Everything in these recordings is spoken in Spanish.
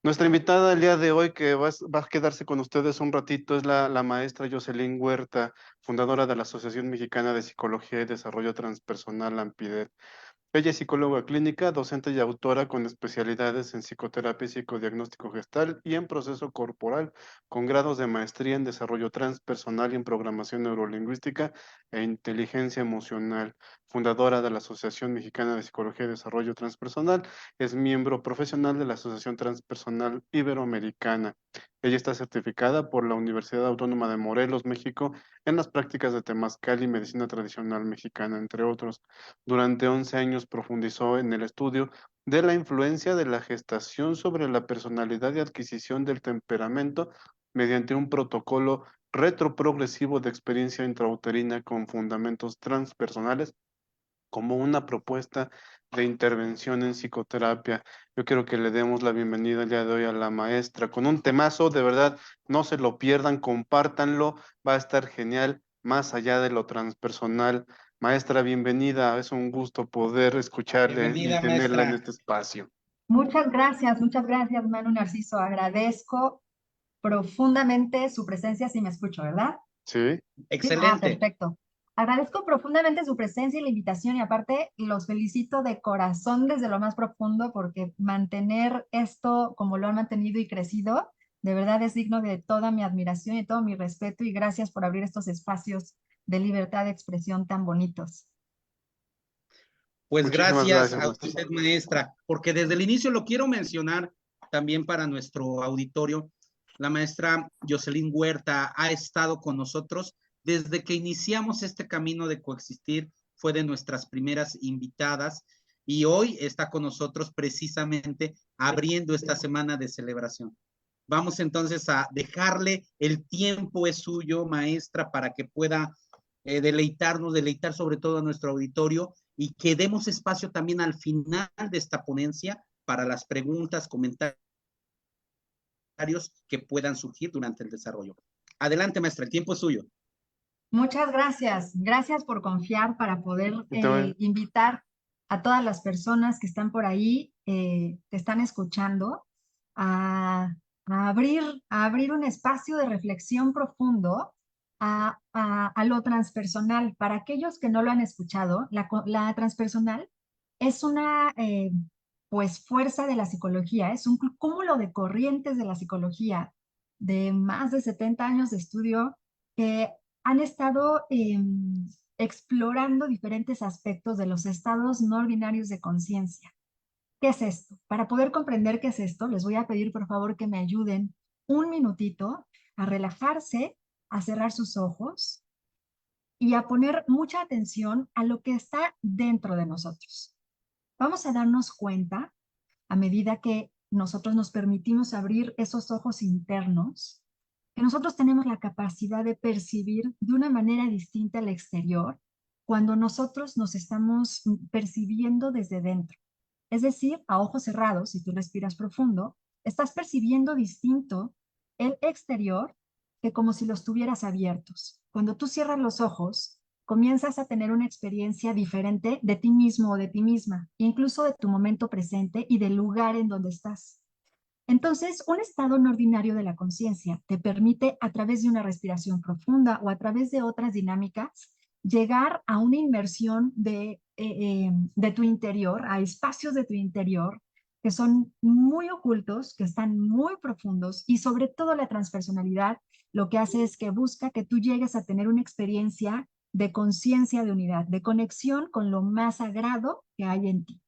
Nuestra invitada el día de hoy que va a quedarse con ustedes un ratito es la maestra Jocelyn Huerta, fundadora de la Asociación Mexicana de Psicología y Desarrollo Transpersonal, AMPIDET. Ella es psicóloga clínica, docente y autora con especialidades en psicoterapia y psicodiagnóstico gestal y en proceso corporal, con grados de maestría en desarrollo transpersonal y en programación neurolingüística e inteligencia emocional. Fundadora de la Asociación Mexicana de Psicología y Desarrollo Transpersonal, es miembro profesional de la Asociación Transpersonal Iberoamericana. Ella está certificada por la Universidad Autónoma de Morelos, México, en las prácticas de temazcal y medicina tradicional mexicana, entre otros. Durante 11 años profundizó en el estudio de la influencia de la gestación sobre la personalidad y adquisición del temperamento mediante un protocolo retroprogresivo de experiencia intrauterina con fundamentos transpersonales como una propuesta de intervención en psicoterapia. Yo quiero que le demos la bienvenida el día de hoy a la maestra con un temazo, de verdad, no se lo pierdan, compártanlo, va a estar genial, más allá de lo transpersonal. Maestra, bienvenida, es un gusto poder escucharle y Bienvenida, tenerla en maestra. este espacio. Muchas gracias, Manu Narciso. Agradezco profundamente su presencia, si me escucho, ¿verdad? ¿Sí? Sí, Excelente. perfecto. Agradezco profundamente su presencia y la invitación y aparte los felicito de corazón desde lo más profundo porque mantener esto como lo han mantenido y crecido, de verdad es digno de toda mi admiración y todo mi respeto y gracias por abrir estos espacios de libertad de expresión tan bonitos. Pues Muchísimas gracias gracias, a maestra. usted, maestra, porque desde el inicio lo quiero mencionar también para nuestro auditorio. La maestra Jocelyn Huerta ha estado con nosotros desde que iniciamos este camino de coexistir, fue de nuestras primeras invitadas y hoy está con nosotros precisamente abriendo esta semana de celebración. Vamos entonces a dejarle el tiempo es suyo, maestra, para que pueda deleitar sobre todo a nuestro auditorio y que demos espacio también al final de esta ponencia para las preguntas, comentarios que puedan surgir durante el desarrollo. Adelante, maestra, el tiempo es suyo. Muchas gracias. Gracias por confiar para poder Entonces, invitar a todas las personas que están por ahí, que están escuchando, a, a abrir un espacio de reflexión profundo a lo transpersonal. Para aquellos que no lo han escuchado, la transpersonal es una pues fuerza de la psicología, es un cúmulo de corrientes de la psicología de más de 70 años de estudio que han estado explorando diferentes aspectos de los estados no ordinarios de conciencia. ¿Qué es esto? Para poder comprender qué es esto, les voy a pedir por favor que me ayuden un minutito a relajarse, a cerrar sus ojos y a poner mucha atención a lo que está dentro de nosotros. Vamos a darnos cuenta a medida que nosotros nos permitimos abrir esos ojos internos, que nosotros tenemos la capacidad de percibir de una manera distinta el exterior cuando nosotros nos estamos percibiendo desde dentro. Es decir, a ojos cerrados, si tú respiras profundo, estás percibiendo distinto el exterior que como si los tuvieras abiertos. Cuando tú cierras los ojos, comienzas a tener una experiencia diferente de ti mismo o de ti misma, incluso de tu momento presente y del lugar en donde estás. Entonces, un estado no ordinario de la conciencia te permite, a través de una respiración profunda o a través de otras dinámicas, llegar a una inmersión de tu interior, a espacios de tu interior que son muy ocultos, que están muy profundos y sobre todo la transpersonalidad lo que hace es que busca que tú llegues a tener una experiencia de conciencia de unidad, de conexión con lo más sagrado que hay en ti.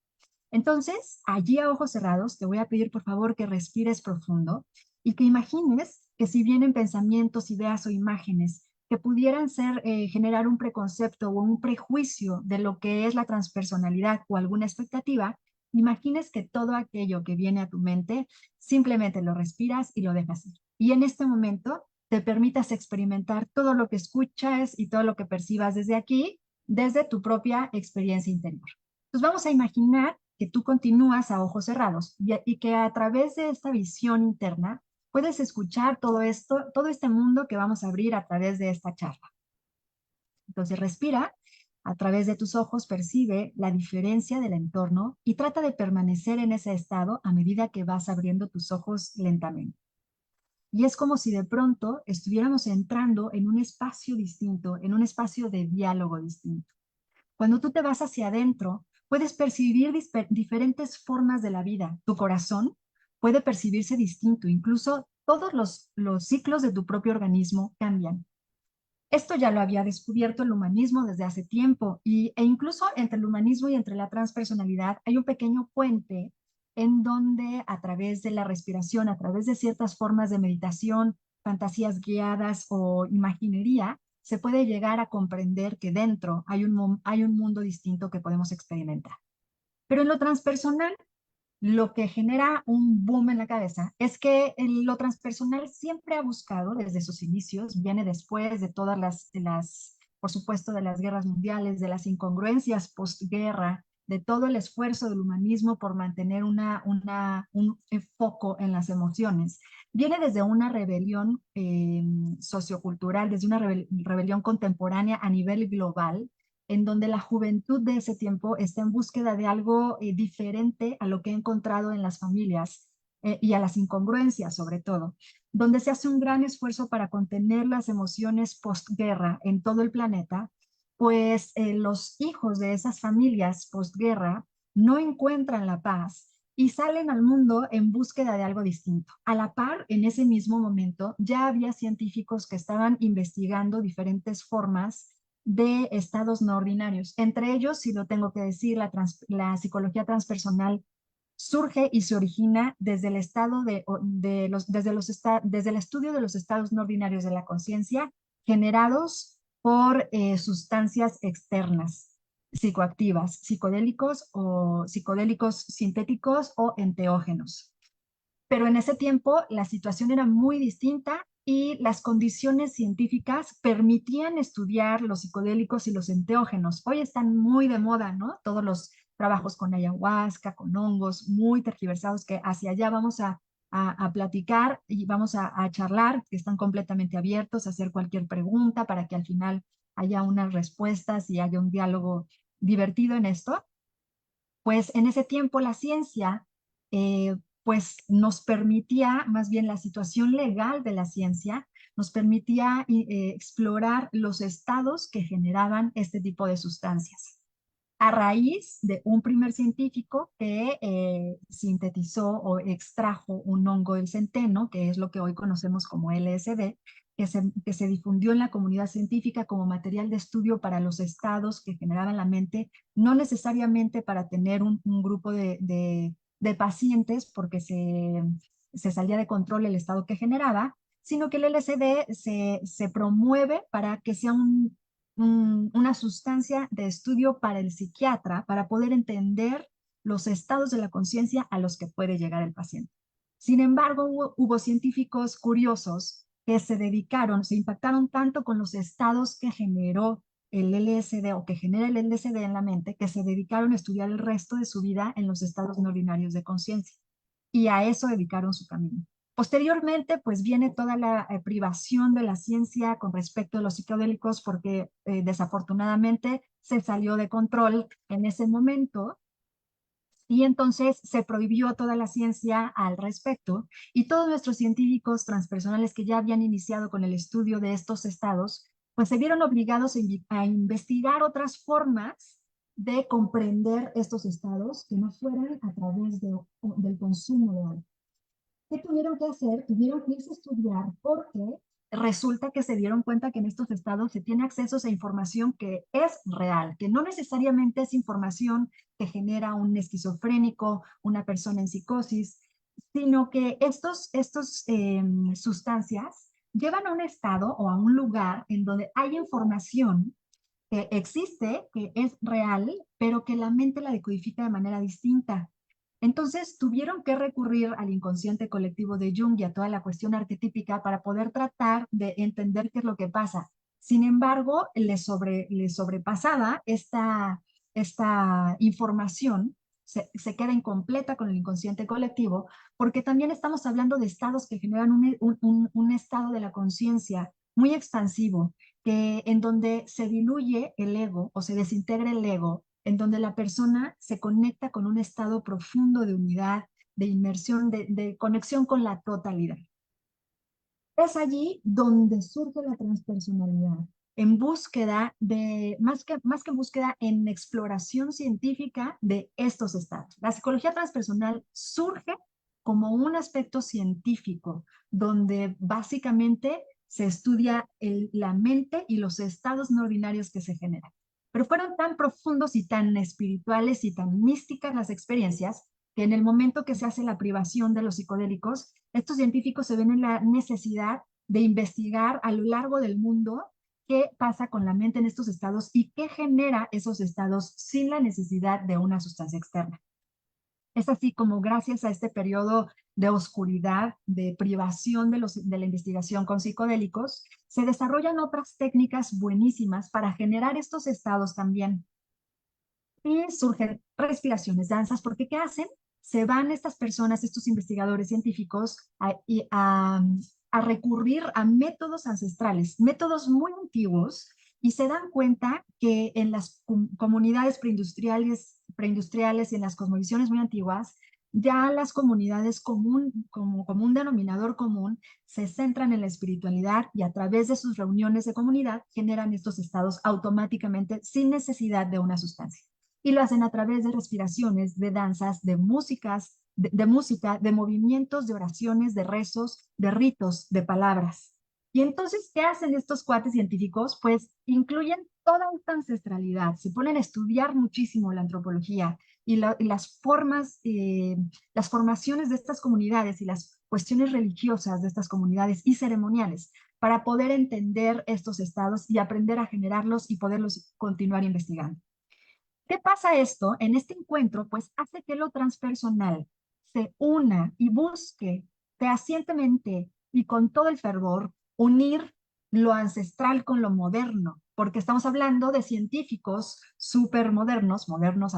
Entonces, allí a ojos cerrados, te voy a pedir por favor que respires profundo y que imagines que si vienen pensamientos, ideas o imágenes que pudieran ser, generar un preconcepto o un prejuicio de lo que es la transpersonalidad o alguna expectativa, imagines que todo aquello que viene a tu mente simplemente lo respiras y lo dejas ir. Y en este momento te permitas experimentar todo lo que escuchas y todo lo que percibas desde aquí, desde tu propia experiencia interior. Entonces vamos a imaginar que tú continúas a ojos cerrados y que a través de esta visión interna puedes escuchar todo esto, todo este mundo que vamos a abrir a través de esta charla. Entonces respira A través de tus ojos percibe la diferencia del entorno y trata de permanecer en ese estado a medida que vas abriendo tus ojos lentamente. Y es como si de pronto estuviéramos entrando en un espacio distinto, en un espacio de diálogo distinto. Cuando tú te vas hacia adentro, puedes percibir diferentes formas de la vida. Tu corazón puede percibirse distinto, incluso todos los ciclos de tu propio organismo cambian. Esto ya lo había descubierto el humanismo desde hace tiempo e incluso entre el humanismo y entre la transpersonalidad hay un pequeño puente en donde a través de la respiración, a través de ciertas formas de meditación, fantasías guiadas o imaginería, se puede llegar a comprender que dentro hay un mundo distinto que podemos experimentar. Pero en lo transpersonal, lo que genera un boom en la cabeza es que lo transpersonal siempre ha buscado desde sus inicios, viene después de todas por supuesto, de las guerras mundiales, de las incongruencias postguerra, de todo el esfuerzo del humanismo por mantener un foco en las emociones. Viene desde una rebelión sociocultural, desde una rebelión contemporánea a nivel global, en donde la juventud de ese tiempo está en búsqueda de algo diferente a lo que he encontrado en las familias y a las incongruencias sobre todo, donde se hace un gran esfuerzo para contener las emociones postguerra en todo el planeta, pues los hijos de esas familias postguerra no encuentran la paz y salen al mundo en búsqueda de algo distinto. A la par, en ese mismo momento, ya había científicos que estaban investigando diferentes formas de estados no ordinarios. Entre ellos, si lo tengo que decir, la psicología transpersonal surge y se origina desde el estado desde el estudio de los estados no ordinarios de la conciencia generados por sustancias externas, psicoactivas, psicodélicos sintéticos o enteógenos. Pero en ese tiempo la situación era muy distinta y las condiciones científicas permitían estudiar los psicodélicos y los enteógenos. Hoy están muy de moda, ¿no? Todos los trabajos con ayahuasca, con hongos, muy tergiversados, que hacia allá vamos a platicar y vamos a charlar, que están completamente abiertos a hacer cualquier pregunta para que al final haya unas respuestas y haya un diálogo divertido en esto. Pues en ese tiempo la ciencia pues nos permitía, más bien la situación legal de la ciencia, nos permitía explorar los estados que generaban este tipo de sustancias. A raíz de un primer científico que sintetizó o extrajo un hongo del centeno, que es lo que hoy conocemos como LSD, que se difundió en la comunidad científica como material de estudio para los estados que generaban la mente, no necesariamente para tener un grupo de pacientes, porque se salía de control el estado que generaba, sino que el LSD se promueve para que sea una sustancia de estudio para el psiquiatra, para poder entender los estados de la conciencia a los que puede llegar el paciente. Sin embargo, hubo científicos curiosos que se impactaron tanto con los estados que generó el LSD o que genera el LSD en la mente, que se dedicaron a estudiar el resto de su vida en los estados no ordinarios de conciencia. Y a eso dedicaron su camino. Posteriormente, pues viene toda la privación de la ciencia con respecto a los psicodélicos porque desafortunadamente se salió de control en ese momento y entonces se prohibió toda la ciencia al respecto y todos nuestros científicos transpersonales que ya habían iniciado con el estudio de estos estados, pues se vieron obligados a investigar otras formas de comprender estos estados que no fueran a través del consumo de algo. ¿Qué tuvieron que hacer? Tuvieron que irse a estudiar porque resulta que se dieron cuenta que en estos estados se tiene acceso a información que es real, que no necesariamente es información que genera un esquizofrénico, una persona en psicosis, sino que estos sustancias llevan a un estado o a un lugar en donde hay información que existe, que es real, pero que la mente la decodifica de manera distinta. Entonces tuvieron que recurrir al inconsciente colectivo de Jung y a toda la cuestión arquetípica para poder tratar de entender qué es lo que pasa. Sin embargo, les sobrepasaba esta información, se queda incompleta con el inconsciente colectivo, porque también estamos hablando de estados que generan un estado de la conciencia muy expansivo, en donde se diluye el ego o se desintegra el ego, en donde la persona se conecta con un estado profundo de unidad, de inmersión, de conexión con la totalidad. Es allí donde surge la transpersonalidad, en búsqueda de, más que en búsqueda, en exploración científica de estos estados. La psicología transpersonal surge como un aspecto científico, donde básicamente se estudia la mente y los estados no ordinarios que se generan. Pero fueron tan profundos y tan espirituales y tan místicas las experiencias que en el momento que se hace la privación de los psicodélicos, estos científicos se ven en la necesidad de investigar a lo largo del mundo qué pasa con la mente en estos estados y qué genera esos estados sin la necesidad de una sustancia externa. Es así como gracias a este periodo de oscuridad, de privación de la investigación con psicodélicos, se desarrollan otras técnicas buenísimas para generar estos estados también. Y surgen respiraciones, danzas, porque ¿qué hacen? Se van estas personas, estos investigadores científicos, a recurrir a métodos ancestrales, métodos muy antiguos, y se dan cuenta que en las comunidades preindustriales y en las cosmovisiones muy antiguas, ya las comunidades como un denominador común se centran en la espiritualidad y a través de sus reuniones de comunidad generan estos estados automáticamente sin necesidad de una sustancia. Y lo hacen a través de respiraciones, de danzas, de músicas, de música, de movimientos, de oraciones, de rezos, de ritos, de palabras. Y entonces, ¿qué hacen estos cuates científicos? Pues incluyen toda esta ancestralidad, se ponen a estudiar muchísimo la antropología y las formaciones de estas comunidades y las cuestiones religiosas de estas comunidades y ceremoniales para poder entender estos estados y aprender a generarlos y poderlos continuar investigando. ¿Qué pasa esto? En este encuentro, pues hace que lo transpersonal se una y busque fehacientemente y con todo el fervor unir lo ancestral con lo moderno, porque estamos hablando de científicos súper modernos,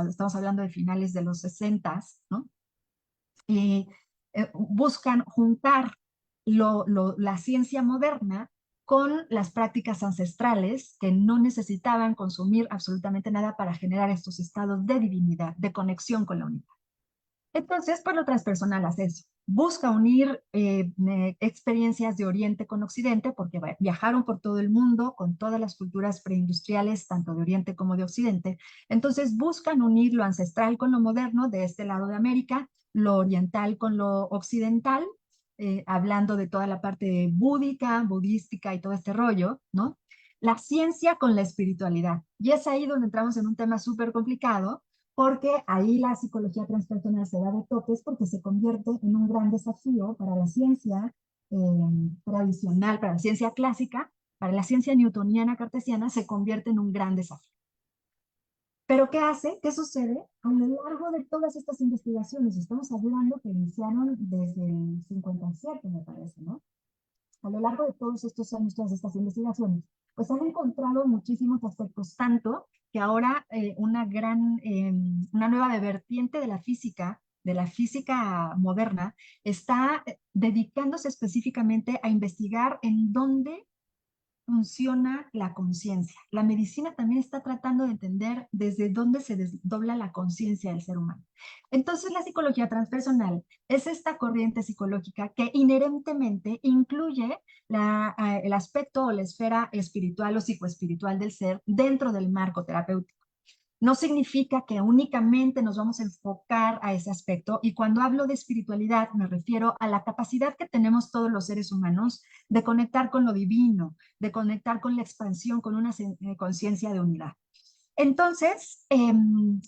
estamos hablando de finales de los 60, ¿no? Y buscan juntar la ciencia moderna con las prácticas ancestrales que no necesitaban consumir absolutamente nada para generar estos estados de divinidad, de conexión con la unidad. Entonces, pues lo transpersonal hace eso. Busca unir experiencias de Oriente con Occidente, porque viajaron por todo el mundo con todas las culturas preindustriales, tanto de Oriente como de Occidente. Entonces, buscan unir lo ancestral con lo moderno de este lado de América, lo oriental con lo occidental, hablando de toda la parte búdica, budística y todo este rollo, ¿no? La ciencia con la espiritualidad. Y es ahí donde entramos en un tema súper complicado, porque ahí la psicología transpersonal se da de topes porque se convierte en un gran desafío para la ciencia tradicional, para la ciencia clásica, para la ciencia newtoniana cartesiana, se convierte en un gran desafío. ¿Pero qué hace? ¿Qué sucede? A lo largo de todas estas investigaciones, estamos hablando que iniciaron desde el 57, me parece, ¿no? A lo largo de todos estos años, todas estas investigaciones, pues han encontrado muchísimos aspectos, tanto que ahora una nueva vertiente de la física moderna, está dedicándose específicamente a investigar en dónde funciona la conciencia. La medicina también está tratando de entender desde dónde se desdobla la conciencia del ser humano. Entonces, la psicología transpersonal es esta corriente psicológica que inherentemente incluye el aspecto o la esfera espiritual o psicoespiritual del ser dentro del marco terapéutico. No significa que únicamente nos vamos a enfocar a ese aspecto, y cuando hablo de espiritualidad me refiero a la capacidad que tenemos todos los seres humanos de conectar con lo divino, de conectar con la expansión, con una conciencia de unidad. Entonces, en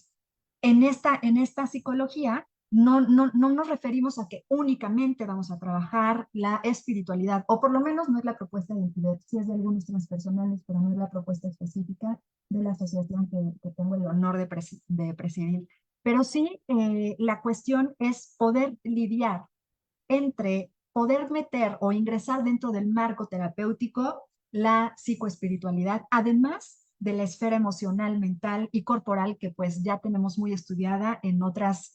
esta psicología no nos referimos a que únicamente vamos a trabajar la espiritualidad, o por lo menos no es la propuesta de Intidet, sí es de algunos transpersonales, pero no es la propuesta específica de la asociación que tengo el honor de presidir. Pero sí, la cuestión es poder lidiar entre poder meter o ingresar dentro del marco terapéutico la psicoespiritualidad, además de la esfera emocional, mental y corporal, que pues ya tenemos muy estudiada en otras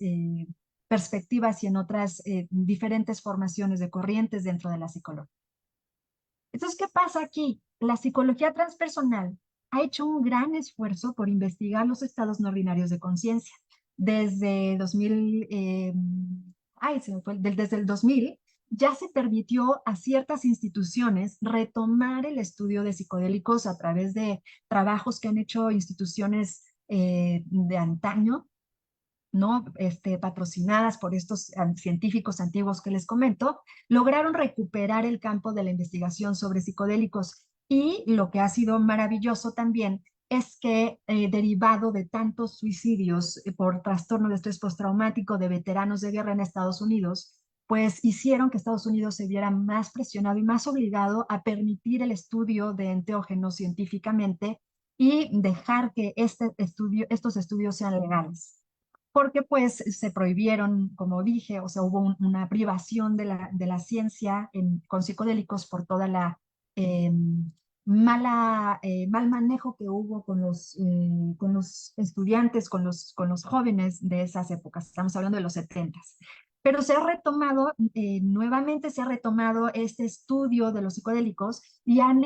perspectivas y en otras diferentes formaciones de corrientes dentro de la psicología. Entonces, ¿qué pasa aquí? La psicología transpersonal ha hecho un gran esfuerzo por investigar los estados no ordinarios de conciencia. Desde 2000, se me fue, desde el 2000, ya se permitió a ciertas instituciones retomar el estudio de psicodélicos a través de trabajos que han hecho instituciones de antaño, ¿no? Patrocinadas por estos científicos antiguos que les comento, lograron recuperar el campo de la investigación sobre psicodélicos. Y lo que ha sido maravilloso también es que derivado de tantos suicidios por trastorno de estrés postraumático de veteranos de guerra en Estados Unidos, pues hicieron que Estados Unidos se viera más presionado y más obligado a permitir el estudio de enteógenos científicamente y dejar que estos estudios sean legales, porque pues se prohibieron, como dije, o sea, hubo una privación de la ciencia con psicodélicos por toda la eh, mal manejo que hubo con los estudiantes, con los jóvenes de esas épocas. Estamos hablando de los 70s. Pero se ha retomado, nuevamente se ha retomado este estudio de los psicodélicos y han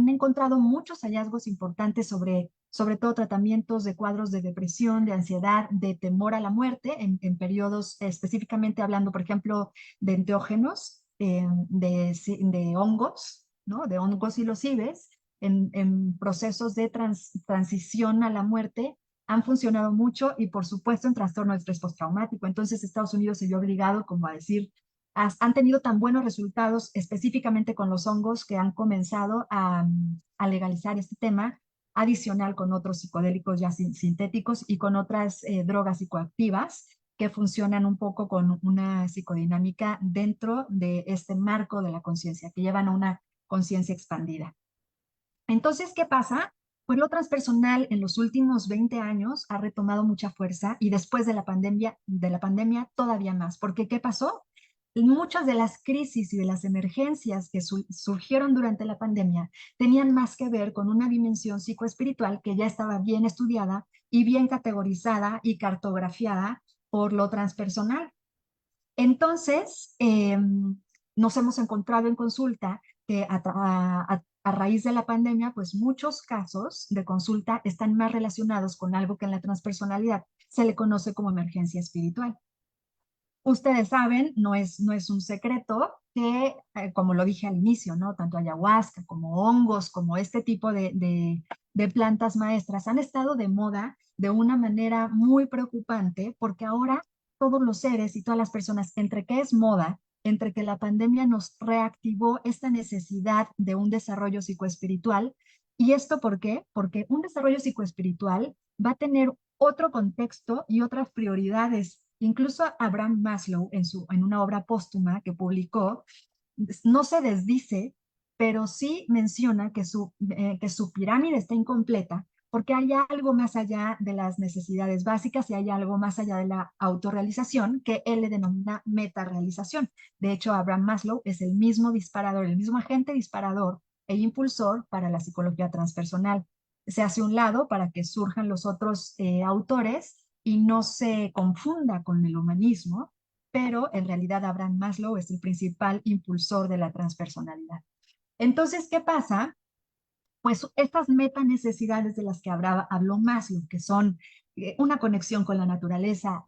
encontrado muchos hallazgos importantes sobre todo tratamientos de cuadros de depresión, de ansiedad, de temor a la muerte, en periodos específicamente hablando, por ejemplo, de enteógenos, de hongos, ¿no? De hongos psilocibes, en procesos de transición a la muerte, han funcionado mucho y por supuesto en trastorno de estrés postraumático. Entonces Estados Unidos se vio obligado como a decir, han tenido tan buenos resultados específicamente con los hongos que han comenzado a legalizar este tema adicional con otros psicodélicos ya sintéticos y con otras drogas psicoactivas que funcionan un poco con una psicodinámica dentro de este marco de la conciencia, que llevan a una conciencia expandida. Entonces, ¿qué pasa? Pues lo transpersonal en los últimos 20 años ha retomado mucha fuerza y después de la pandemia todavía más. Porque ¿qué pasó? Muchas de las crisis y de las emergencias que surgieron durante la pandemia tenían más que ver con una dimensión psicoespiritual que ya estaba bien estudiada y bien categorizada y cartografiada por lo transpersonal. Entonces, nos hemos encontrado en consulta que a raíz de la pandemia, pues muchos casos de consulta están más relacionados con algo que en la transpersonalidad se le conoce como emergencia espiritual. Ustedes saben, no es un secreto que, como lo dije al inicio, ¿no? Tanto ayahuasca como hongos, como este tipo de plantas maestras han estado de moda de una manera muy preocupante porque ahora todos los seres y todas las personas, entre que es moda, entre que la pandemia nos reactivó esta necesidad de un desarrollo psicoespiritual. ¿Y esto por qué? Porque un desarrollo psicoespiritual va a tener otro contexto y otras prioridades. Incluso Abraham Maslow, en una obra póstuma que publicó, no se desdice, pero sí menciona que su pirámide está incompleta porque hay algo más allá de las necesidades básicas y hay algo más allá de la autorrealización que él le denomina metarealización. De hecho, Abraham Maslow es el mismo disparador, el mismo agente disparador e impulsor para la psicología transpersonal. Se hace un lado para que surjan los otros autores y no se confunda con el humanismo, pero en realidad Abraham Maslow es el principal impulsor de la transpersonalidad. Entonces, ¿qué pasa? Pues estas meta necesidades de las que habló Maslow, que son una conexión con la naturaleza,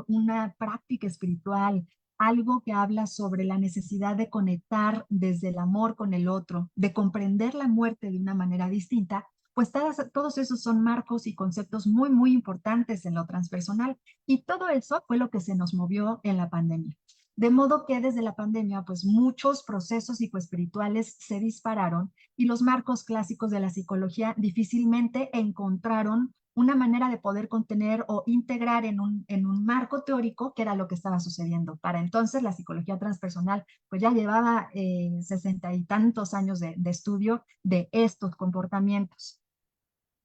una práctica espiritual, algo que habla sobre la necesidad de conectar desde el amor con el otro, de comprender la muerte de una manera distinta, pues todos esos son marcos y conceptos muy, muy importantes en lo transpersonal. Y todo eso fue lo que se nos movió en la pandemia. De modo que desde la pandemia, pues muchos procesos psicoespirituales se dispararon y los marcos clásicos de la psicología difícilmente encontraron una manera de poder contener o integrar en un marco teórico que era lo que estaba sucediendo. Para entonces la psicología transpersonal pues ya llevaba 60 y tantos años de estudio de estos comportamientos.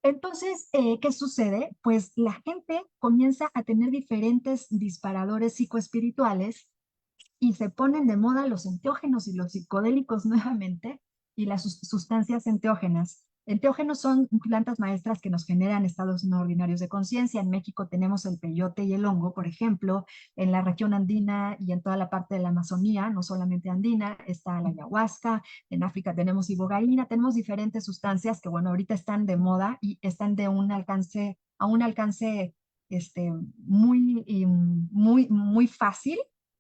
Entonces, ¿qué sucede? Pues la gente comienza a tener diferentes disparadores psicoespirituales y se ponen de moda los enteógenos y los psicodélicos nuevamente y las sustancias enteógenas. Enteógenos son plantas maestras que nos generan estados no ordinarios de conciencia. En México tenemos el peyote y el hongo, por ejemplo. En la región andina y en toda la parte de la Amazonía, no solamente andina, está la ayahuasca. En África tenemos ibogaína. Tenemos diferentes sustancias que, bueno, ahorita están de moda y están de un alcance, a un alcance muy fácil,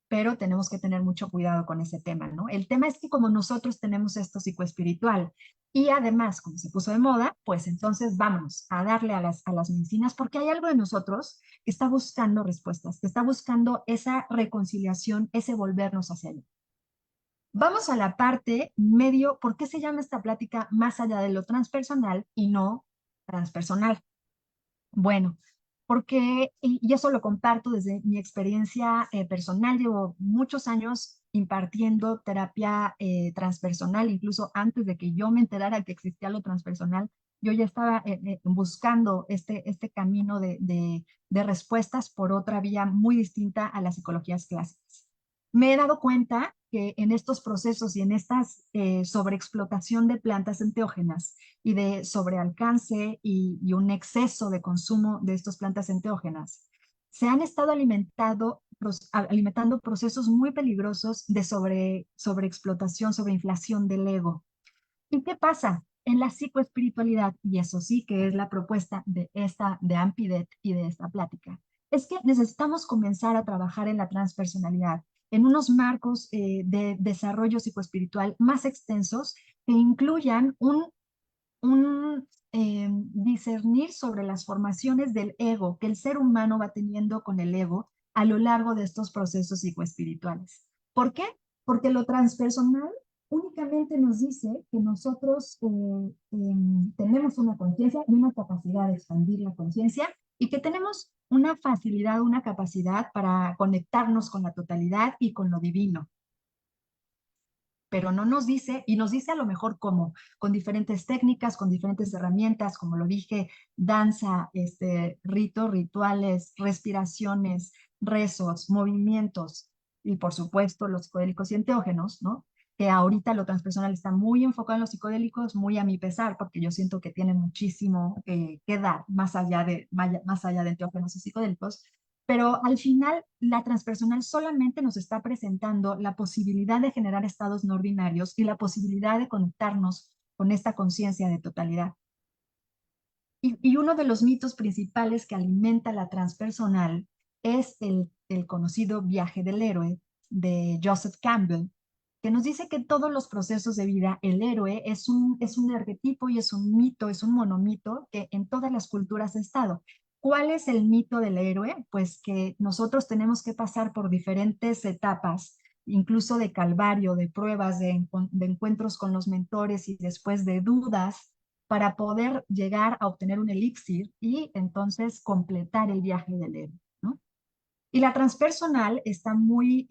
pero tenemos que tener mucho cuidado con ese tema, ¿no? El tema es que como nosotros tenemos esto psicoespiritual, y además, como se puso de moda, pues entonces vámonos a darle a las medicinas, porque hay algo de nosotros que está buscando respuestas, que está buscando esa reconciliación, ese volvernos hacia allá. Vamos a la parte medio, ¿por qué se llama esta plática más allá de lo transpersonal y no transpersonal? Bueno, porque, y eso lo comparto desde mi experiencia personal, llevo muchos años impartiendo terapia transpersonal, incluso antes de que yo me enterara que existía lo transpersonal, yo ya estaba buscando este camino de respuestas por otra vía muy distinta a las psicologías clásicas. Me he dado cuenta que en estos procesos y en estas sobreexplotación de plantas enteógenas, y de sobrealcance y un exceso de consumo de estas plantas enteógenas, se han estado alimentando procesos muy peligrosos de sobreexplotación, sobreinflación del ego. ¿Y qué pasa? En la psicoespiritualidad, y eso sí que es la propuesta de Ampidet y de esta plática, es que necesitamos comenzar a trabajar en la transpersonalidad, en unos marcos de desarrollo psicoespiritual más extensos que incluyan discernir sobre las formaciones del ego que el ser humano va teniendo con el ego a lo largo de estos procesos psicoespirituales. ¿Por qué? Porque lo transpersonal únicamente nos dice que nosotros tenemos una conciencia y una capacidad de expandir la conciencia y que tenemos una facilidad, una capacidad para conectarnos con la totalidad y con lo divino, pero no nos dice, y nos dice a lo mejor cómo, con diferentes técnicas, con diferentes herramientas, como lo dije, danza, rituales, respiraciones, rezos, movimientos, y por supuesto los psicodélicos y enteógenos, ¿no? Que ahorita lo transpersonal está muy enfocado en los psicodélicos, muy a mi pesar, porque yo siento que tiene muchísimo que dar más allá de enteógenos y psicodélicos, pero al final la transpersonal solamente nos está presentando la posibilidad de generar estados no ordinarios y la posibilidad de conectarnos con esta conciencia de totalidad. Y uno de los mitos principales que alimenta la transpersonal es el conocido viaje del héroe de Joseph Campbell, que nos dice que todos los procesos de vida, el héroe es un arquetipo y es un mito, es un monomito que en todas las culturas ha estado. ¿Cuál es el mito del héroe? Pues que nosotros tenemos que pasar por diferentes etapas, incluso de calvario, de pruebas, de encuentros con los mentores y después de dudas, para poder llegar a obtener un elixir y entonces completar el viaje del héroe, ¿no? Y la transpersonal está muy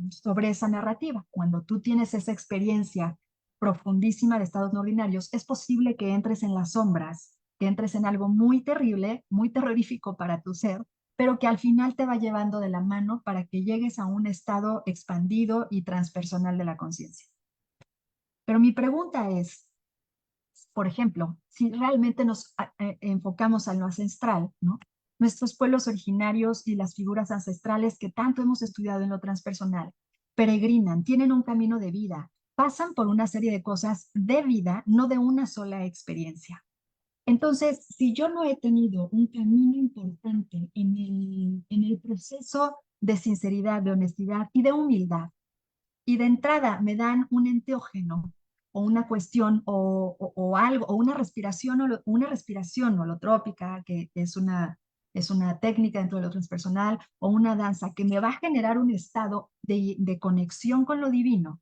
sobre esa narrativa. Cuando tú tienes esa experiencia profundísima de estados no ordinarios, es posible que entres en las sombras, que entres en algo muy terrible, muy terrorífico para tu ser, pero que al final te va llevando de la mano para que llegues a un estado expandido y transpersonal de la conciencia. Pero mi pregunta es, por ejemplo, si realmente nos enfocamos a lo ancestral, ¿no? Nuestros pueblos originarios y las figuras ancestrales que tanto hemos estudiado en lo transpersonal, peregrinan, tienen un camino de vida, pasan por una serie de cosas de vida, no de una sola experiencia. Entonces, si yo no he tenido un camino importante en el proceso de sinceridad, de honestidad y de humildad, y de entrada me dan un enteógeno o una cuestión o algo, o una respiración holotrópica, que es una técnica dentro de lo transpersonal, o una danza que me va a generar un estado de conexión con lo divino.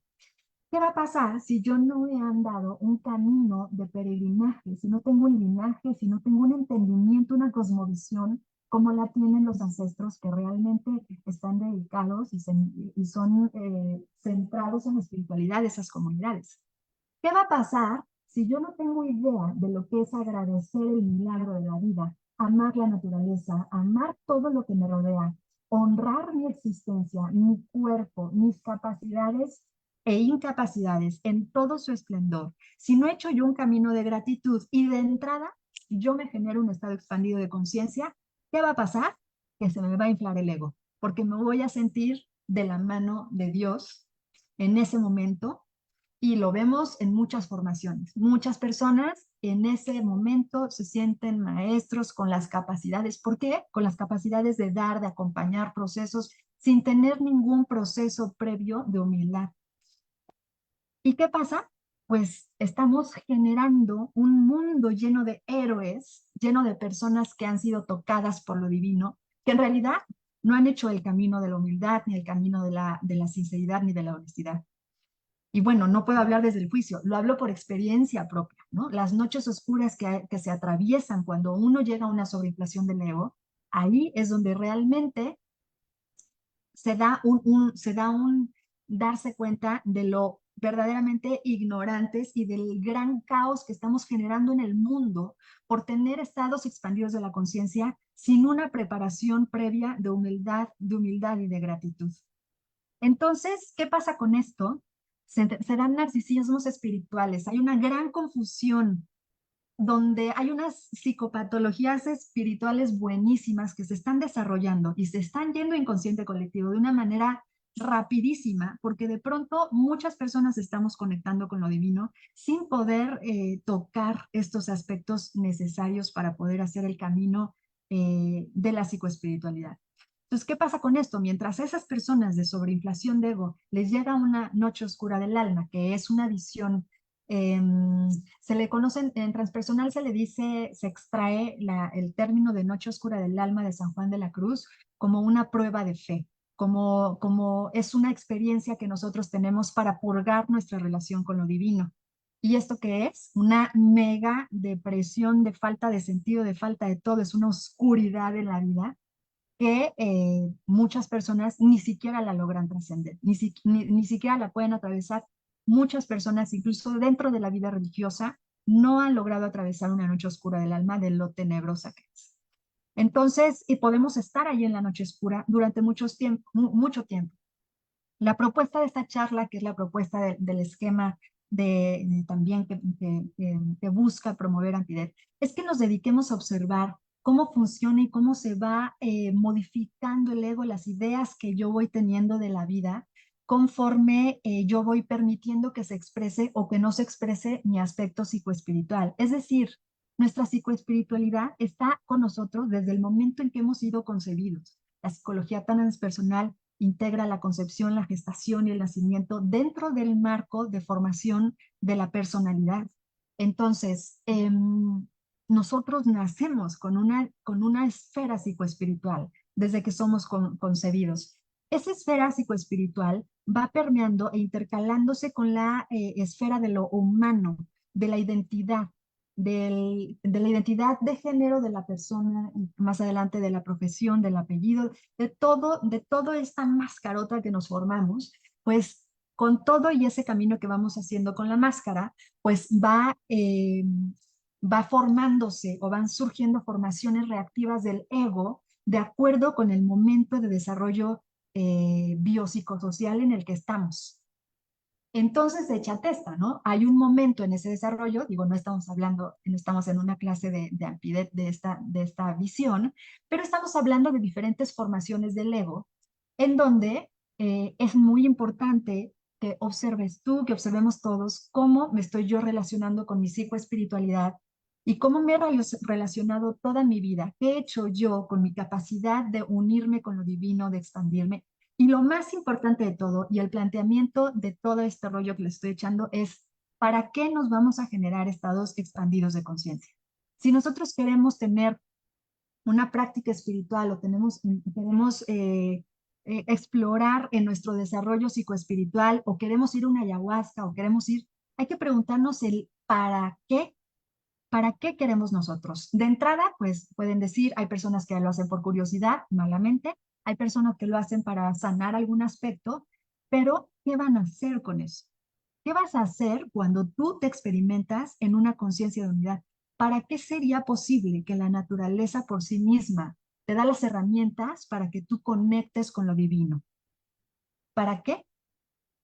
¿Qué va a pasar si yo no he andado un camino de peregrinaje, si no tengo un linaje, si no tengo un entendimiento, una cosmovisión, como la tienen los ancestros que realmente están dedicados y son centrados en la espiritualidad de esas comunidades? ¿Qué va a pasar si yo no tengo idea de lo que es agradecer el milagro de la vida, amar la naturaleza, amar todo lo que me rodea, honrar mi existencia, mi cuerpo, mis capacidades e incapacidades en todo su esplendor, si no he hecho yo un camino de gratitud y de entrada yo me genero un estado expandido de conciencia, ¿qué va a pasar? Que se me va a inflar el ego, porque me voy a sentir de la mano de Dios en ese momento. Y lo vemos en muchas formaciones. Muchas personas en ese momento se sienten maestros con las capacidades. ¿Por qué? Con las capacidades de dar, de acompañar procesos sin tener ningún proceso previo de humildad. ¿Y qué pasa? Pues estamos generando un mundo lleno de héroes, lleno de personas que han sido tocadas por lo divino, que en realidad no han hecho el camino de la humildad, ni el camino de la sinceridad, ni de la honestidad. Y bueno, no puedo hablar desde el juicio, lo hablo por experiencia propia, ¿no? Las noches oscuras que se atraviesan cuando uno llega a una sobreinflación del ego, ahí es donde realmente se da un darse cuenta de lo verdaderamente ignorantes y del gran caos que estamos generando en el mundo por tener estados expandidos de la conciencia sin una preparación previa de humildad y de gratitud. Entonces, ¿qué pasa con esto? Se dan narcisismos espirituales, hay una gran confusión donde hay unas psicopatologías espirituales buenísimas que se están desarrollando y se están yendo inconsciente colectivo de una manera rapidísima, porque de pronto muchas personas estamos conectando con lo divino sin poder tocar estos aspectos necesarios para poder hacer el camino de la psicoespiritualidad. Entonces, ¿qué pasa con esto? Mientras a esas personas de sobreinflación de ego les llega una noche oscura del alma, que es una visión, eh, se le conocen, en transpersonal se le dice, se extrae el término de noche oscura del alma de San Juan de la Cruz como una prueba de fe, como es una experiencia que nosotros tenemos para purgar nuestra relación con lo divino. ¿Y esto qué es? Una mega depresión de falta de sentido, de falta de todo, es una oscuridad en la vida que muchas personas ni siquiera la logran trascender, ni siquiera la pueden atravesar. Muchas personas, incluso dentro de la vida religiosa, no han logrado atravesar una noche oscura del alma de lo tenebrosa que es. Entonces, y podemos estar ahí en la noche oscura durante mucho tiempo. La propuesta de esta charla, que es la propuesta del esquema también que busca promover Ampidet, es que nos dediquemos a observar cómo funciona y cómo se va modificando el ego, las ideas que yo voy teniendo de la vida, conforme yo voy permitiendo que se exprese o que no se exprese mi aspecto psicoespiritual. Es decir, nuestra psicoespiritualidad está con nosotros desde el momento en que hemos sido concebidos. La psicología transpersonal integra la concepción, la gestación y el nacimiento dentro del marco de formación de la personalidad. Entonces, nosotros nacemos con una esfera psicoespiritual desde que somos concebidos. Esa esfera psicoespiritual va permeando e intercalándose con la esfera de lo humano, de la identidad, de la identidad de género de la persona, más adelante de la profesión, del apellido, de todo esta mascarota que nos formamos, pues con todo y ese camino que vamos haciendo con la máscara, pues va formándose o van surgiendo formaciones reactivas del ego de acuerdo con el momento de desarrollo biopsicosocial en el que estamos. Entonces se echa testa, ¿no? Hay un momento en ese desarrollo, digo, no estamos hablando, no estamos en una clase de Ampidet de esta visión, pero estamos hablando de diferentes formaciones del ego, en donde es muy importante que observes tú, que observemos todos cómo me estoy yo relacionando con mi psicoespiritualidad y cómo me he relacionado toda mi vida, qué he hecho yo con mi capacidad de unirme con lo divino, de expandirme. Y lo más importante de todo, y el planteamiento de todo este rollo que le estoy echando es, ¿para qué nos vamos a generar estados expandidos de conciencia? Si nosotros queremos tener una práctica espiritual o queremos explorar en nuestro desarrollo psicoespiritual o queremos ir a una ayahuasca o queremos ir, hay que preguntarnos el ¿para qué queremos nosotros? De entrada, pues pueden decir, hay personas que lo hacen por curiosidad, malamente, hay personas que lo hacen para sanar algún aspecto, pero ¿qué van a hacer con eso? ¿Qué vas a hacer cuando tú te experimentas en una conciencia de unidad? ¿Para qué sería posible que la naturaleza por sí misma te da las herramientas para que tú conectes con lo divino? ¿Para qué?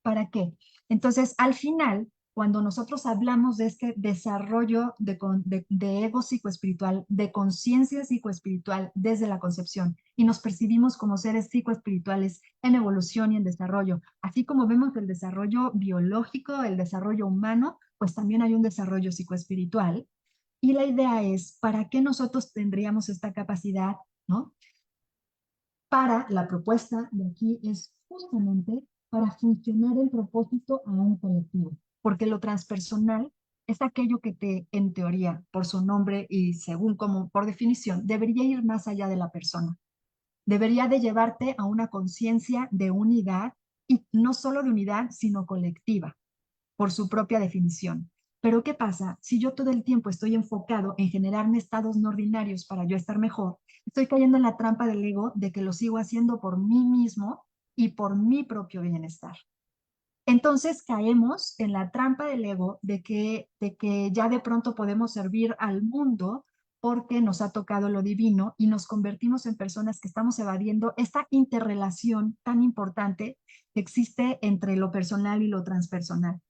¿Para qué? Entonces, al final, cuando nosotros hablamos de este desarrollo de ego psicoespiritual, de conciencia psicoespiritual desde la concepción, y nos percibimos como seres psicoespirituales en evolución y en desarrollo, así como vemos el desarrollo biológico, el desarrollo humano, pues también hay un desarrollo psicoespiritual. Y la idea es, ¿para qué nosotros tendríamos esta capacidad, ¿no? Para la propuesta de aquí es justamente para funcionar en propósito a un colectivo, porque lo transpersonal es aquello que te, en teoría, por su nombre y según como por definición, debería ir más allá de la persona. Debería de llevarte a una conciencia de unidad y no solo de unidad, sino colectiva por su propia definición. Pero ¿qué pasa? Si yo todo el tiempo estoy enfocado en generarme estados no ordinarios para yo estar mejor, estoy cayendo en la trampa del ego de que lo sigo haciendo por mí mismo y por mi propio bienestar. Entonces caemos en la trampa del ego de que ya de pronto podemos servir al mundo porque nos ha tocado lo divino y nos convertimos en personas que estamos evadiendo esta interrelación tan importante que existe entre lo personal y lo transpersonal.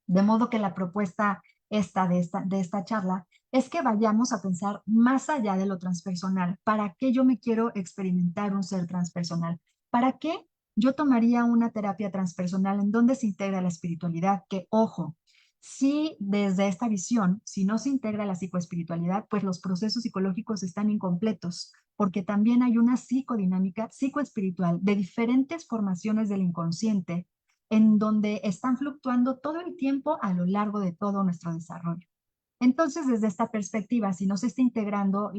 De modo que la propuesta de esta charla es que vayamos a pensar más allá de lo transpersonal. ¿Para qué yo me quiero experimentar un ser transpersonal? ¿Para qué yo tomaría una terapia transpersonal en donde se integra la espiritualidad? Que, ojo, si desde esta visión, si no se integra la psicoespiritualidad, pues los procesos psicológicos están incompletos, porque también hay una psicodinámica psicoespiritual de diferentes formaciones del inconsciente en donde están fluctuando todo el tiempo a lo largo de todo nuestro desarrollo. Entonces, desde esta perspectiva, si no se está integrando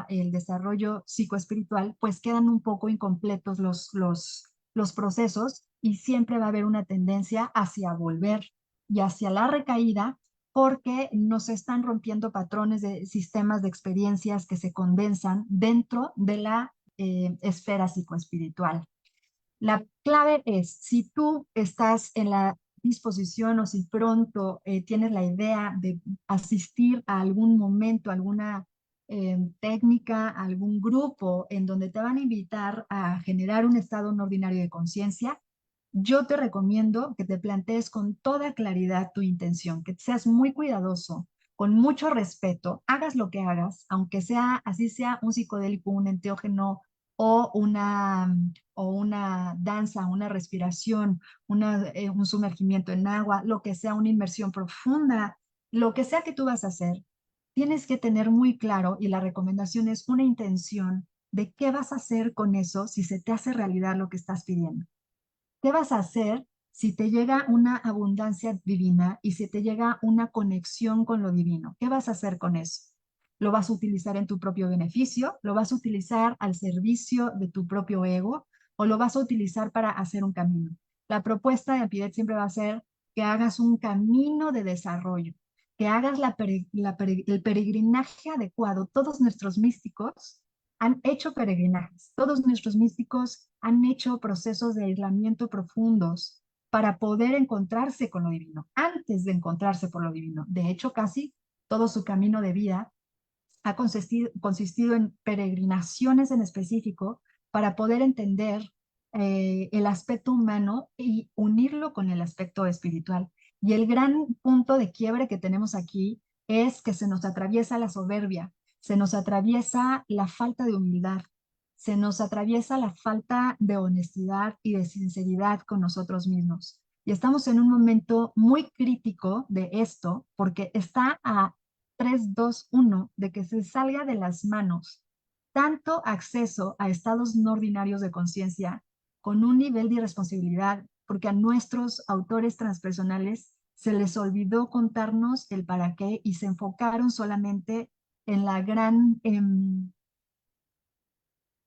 el desarrollo psicoespiritual, pues quedan un poco incompletos los procesos y siempre va a haber una tendencia hacia volver y hacia la recaída porque nos están rompiendo patrones de sistemas de experiencias que se condensan dentro de la esfera psicoespiritual. La clave es, si tú estás en la disposición o si pronto tienes la idea de asistir a algún momento, alguna técnica, algún grupo en donde te van a invitar a generar un estado no ordinario de conciencia, yo te recomiendo que te plantees con toda claridad tu intención, que seas muy cuidadoso, con mucho respeto, hagas lo que hagas, aunque sea así sea un psicodélico, un enteógeno o una danza, una respiración, un sumergimiento en agua, lo que sea, una inmersión profunda, lo que sea que tú vas a hacer, tienes que tener muy claro y la recomendación es una intención de qué vas a hacer con eso si se te hace realidad lo que estás pidiendo. ¿Qué vas a hacer si te llega una abundancia divina y si te llega una conexión con lo divino? ¿Qué vas a hacer con eso? ¿Lo vas a utilizar en tu propio beneficio? ¿Lo vas a utilizar al servicio de tu propio ego? ¿O lo vas a utilizar para hacer un camino? La propuesta de Ampidet siempre va a ser que hagas un camino de desarrollo, que hagas el peregrinaje adecuado. Todos nuestros místicos han hecho peregrinajes, todos nuestros místicos han hecho procesos de aislamiento profundos para poder encontrarse con lo divino, antes de encontrarse por lo divino. De hecho, casi todo su camino de vida ha consistido en peregrinaciones en específico para poder entender el aspecto humano y unirlo con el aspecto espiritual. Y el gran punto de quiebre que tenemos aquí es que se nos atraviesa la soberbia, se nos atraviesa la falta de humildad, se nos atraviesa la falta de honestidad y de sinceridad con nosotros mismos. Y estamos en un momento muy crítico de esto porque está a 3, 2, 1 de que se salga de las manos tanto acceso a estados no ordinarios de conciencia con un nivel de irresponsabilidad, porque a nuestros autores transpersonales se les olvidó contarnos el para qué y se enfocaron solamente en la gran, en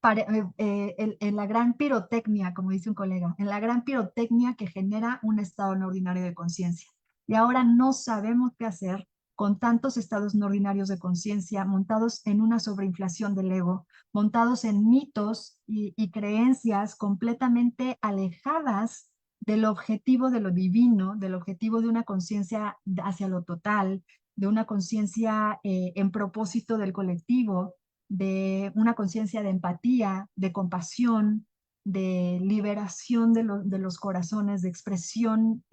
la gran pirotecnia, como dice un colega, en la gran pirotecnia que genera un estado no ordinario de conciencia. Y ahora no sabemos qué hacer con tantos estados no ordinarios de conciencia montados en una sobreinflación del ego, montados en mitos y creencias completamente alejadas del objetivo de lo divino, del objetivo de una conciencia hacia lo total, de una conciencia en propósito del colectivo, de una conciencia de empatía, de compasión, de liberación de los corazones, de expresión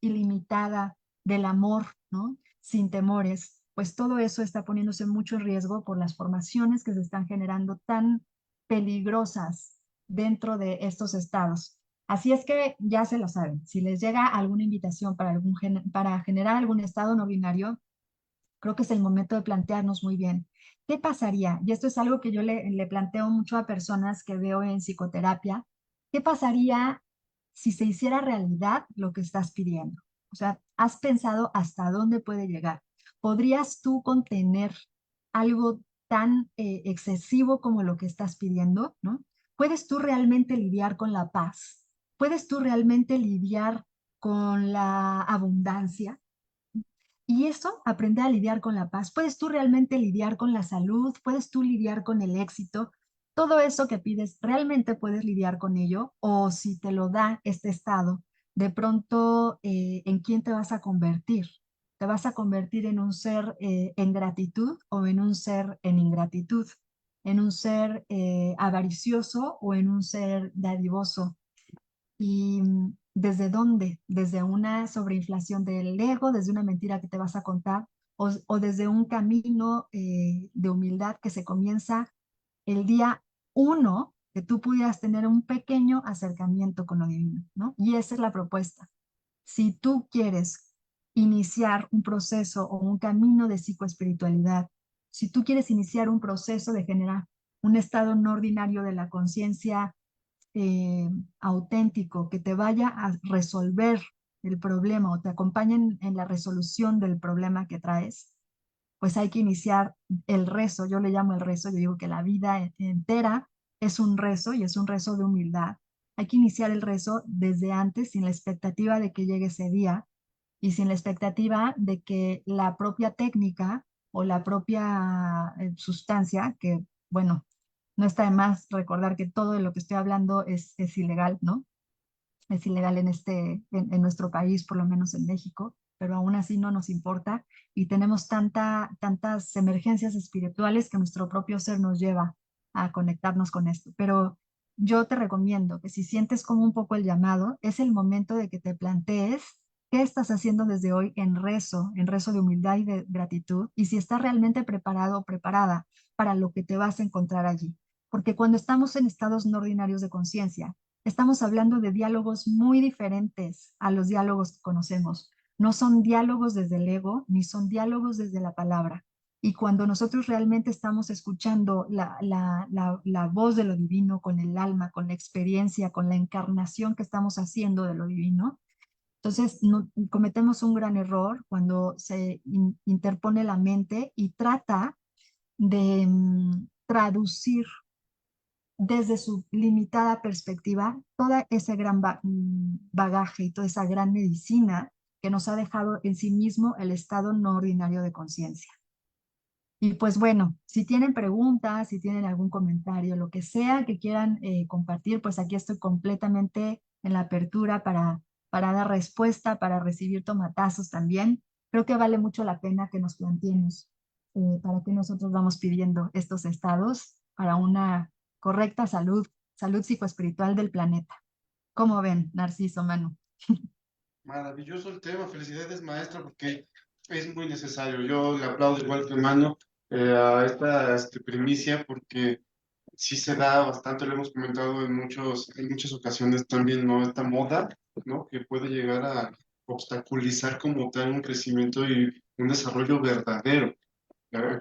ilimitada del amor, ¿no? Sin temores, pues todo eso está poniéndose mucho en riesgo por las formaciones que se están generando tan peligrosas dentro de estos estados. Así es que ya se lo saben, si les llega alguna invitación para generar algún estado no binario, creo que es el momento de plantearnos muy bien, ¿qué pasaría? Y esto es algo que yo le planteo mucho a personas que veo en psicoterapia. ¿Qué pasaría si se hiciera realidad lo que estás pidiendo? O sea, ¿has pensado hasta dónde puede llegar? ¿Podrías tú contener algo tan excesivo como lo que estás pidiendo, ¿no? ¿Puedes tú realmente lidiar con la paz? ¿Puedes tú realmente lidiar con la abundancia? Y eso, aprender a lidiar con la paz. ¿Puedes tú realmente lidiar con la salud? ¿Puedes tú lidiar con el éxito? Todo eso que pides, ¿realmente puedes lidiar con ello? O si te lo da este estado, de pronto, ¿en quién te vas a convertir? ¿Te vas a convertir en un ser en gratitud o en un ser en ingratitud? ¿En un ser avaricioso o en un ser dadivoso? ¿Y desde dónde? ¿Desde una sobreinflación del ego, desde una mentira que te vas a contar, o desde un camino de humildad que se comienza el día uno, que tú pudieras tener un pequeño acercamiento con lo divino, ¿no? Y esa es la propuesta. Si tú quieres iniciar un proceso o un camino de psicoespiritualidad, si tú quieres iniciar un proceso de generar un estado no ordinario de la conciencia eh, auténtico, que te vaya a resolver el problema o te acompañen en la resolución del problema que traes, pues hay que iniciar el rezo. Yo le llamo el rezo, yo digo que la vida entera es un rezo y es un rezo de humildad. Hay que iniciar el rezo desde antes, sin la expectativa de que llegue ese día y sin la expectativa de que la propia técnica o la propia sustancia, que bueno, no está de más recordar que todo de lo que estoy hablando es ilegal, ¿no? Es ilegal en nuestro país, por lo menos en México, pero aún así no nos importa y tenemos tantas emergencias espirituales que nuestro propio ser nos lleva a conectarnos con esto. Pero yo te recomiendo que si sientes como un poco el llamado, es el momento de que te plantees qué estás haciendo desde hoy en rezo de humildad y de gratitud, y si estás realmente preparado o preparada para lo que te vas a encontrar allí. Porque cuando estamos en estados no ordinarios de conciencia, estamos hablando de diálogos muy diferentes a los diálogos que conocemos. No son diálogos desde el ego, ni son diálogos desde la palabra. Y cuando nosotros realmente estamos escuchando la voz de lo divino con el alma, con la experiencia, con la encarnación que estamos haciendo de lo divino, entonces cometemos un gran error cuando se interpone la mente y trata de traducir desde su limitada perspectiva toda ese gran bagaje y toda esa gran medicina que nos ha dejado en sí mismo el estado no ordinario de conciencia. Y pues bueno, si tienen preguntas, si tienen algún comentario, lo que sea que quieran compartir, pues aquí estoy completamente en la apertura para dar respuesta, para recibir tomatazos también. Creo que vale mucho la pena que nos planteemos para qué nosotros vamos pidiendo estos estados para una correcta salud, salud psicoespiritual del planeta. ¿Cómo ven, Narciso, Manu? Maravilloso el tema, felicidades maestra, porque es muy necesario. Yo le aplaudo igual que hermano a esta primicia, porque sí se da bastante, lo hemos comentado en muchas ocasiones también, ¿no? Esta moda, ¿no? Que puede llegar a obstaculizar como tal un crecimiento y un desarrollo verdadero.